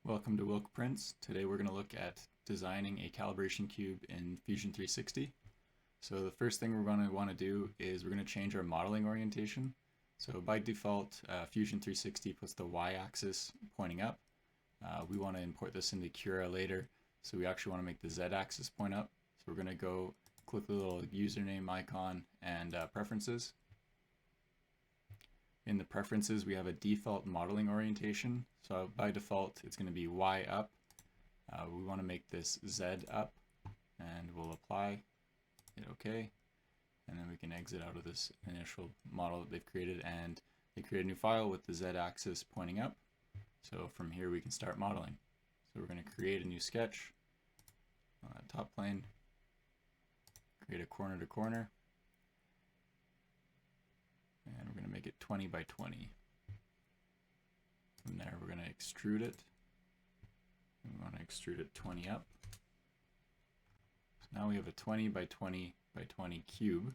Welcome to Wilk Prints. Today we're going to look at designing a calibration cube in Fusion 360. So the first thing we're going to want to do is we're going to change our modeling orientation. So by default, Fusion 360 puts the y-axis pointing up. We want to import this into Cura later, so we actually want to make the z-axis point up. So we're going to go click the little username icon and preferences. In the preferences, we have a default modeling orientation. So by default, it's going to be Y up. We want to make this Z up, and we'll apply, hit OK, and then we can exit out of this initial model that they've created, and they create a new file with the Z axis pointing up. So from here we can start modeling. So we're going to create a new sketch on that top plane, create a corner to corner, and we're going to make it 20 by 20. From there we're going to extrude it. We want to extrude it 20 up. So now we have a 20 by 20 by 20 cube.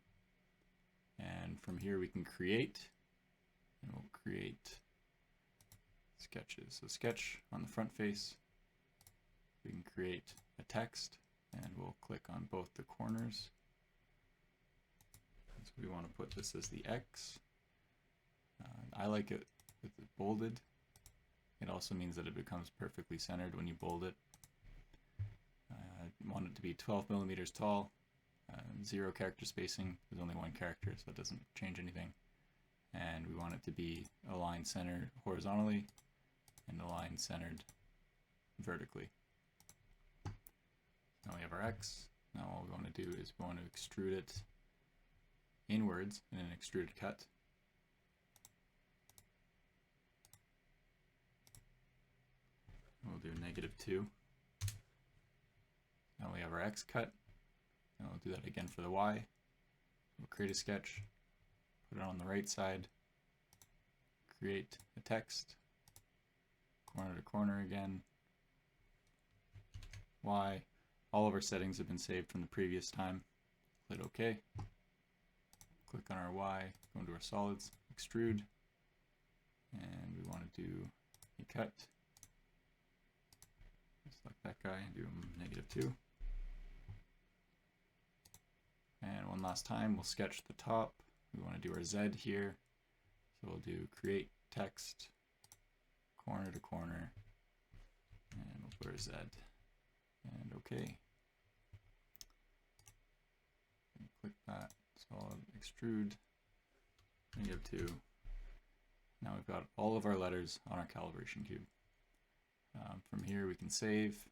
And from here we can create, and we'll create sketches. So sketch on the front face. We can create a text, and we'll click on both the corners. So we want to put this as the X. I like it with it bolded. It also means that it becomes perfectly centered when you bold it. I want it to be 12 millimeters tall, 0 character spacing. There's only one character, so that doesn't change anything. And we want it to be aligned centered horizontally and aligned centered vertically. Now we have our X. Now all we want to do is we want to extrude it inwards in an extruded cut. We'll do -2. Now we have our X cut. And we'll do that again for the Y. We'll create a sketch, put it on the right side, create a text, corner to corner again, Y. All of our settings have been saved from the previous time. Click OK. Click on our Y, go into our solids, extrude, and we want to do a cut. Select that guy and do -2. And one last time, we'll sketch the top. We want to do our Z here. So we'll do create text, corner to corner, and we'll put our Z. And OK. And click that, solid, extrude, -2. Now we've got all of our letters on our calibration cube. From here we can save.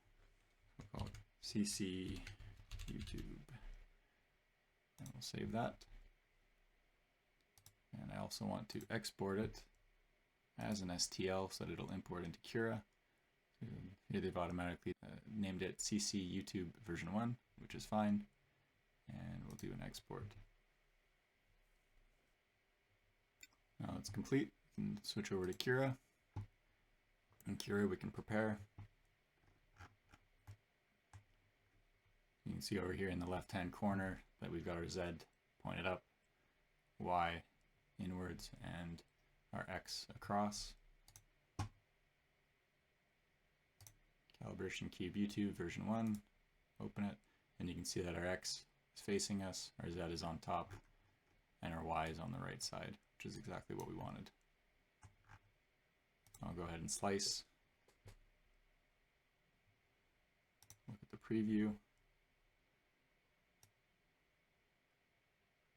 We'll call it CC YouTube. And we'll save that. And I also want to export it as an STL so that it'll import into Cura. So here they've automatically named it CC YouTube version 1, which is fine. And we'll do an export. Now it's complete. We can switch over to Cura. In Cura we can prepare. You can see over here in the left hand corner that we've got our Z pointed up, Y inwards, and our X across. Calibration Cube YouTube version 1, open it, and you can see that our X is facing us, our Z is on top, and our Y is on the right side, which is exactly what we wanted. I'll go ahead and slice. Look at the preview.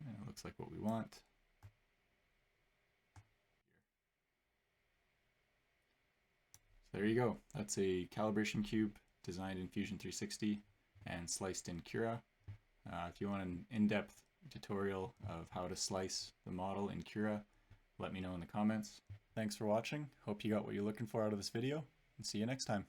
And it looks like what we want. So there you go. That's a calibration cube designed in Fusion 360 and sliced in Cura. If you want an in-depth tutorial of how to slice the model in Cura, let me know in the comments. Thanks for watching. Hope you got what you're looking for out of this video, and see you next time.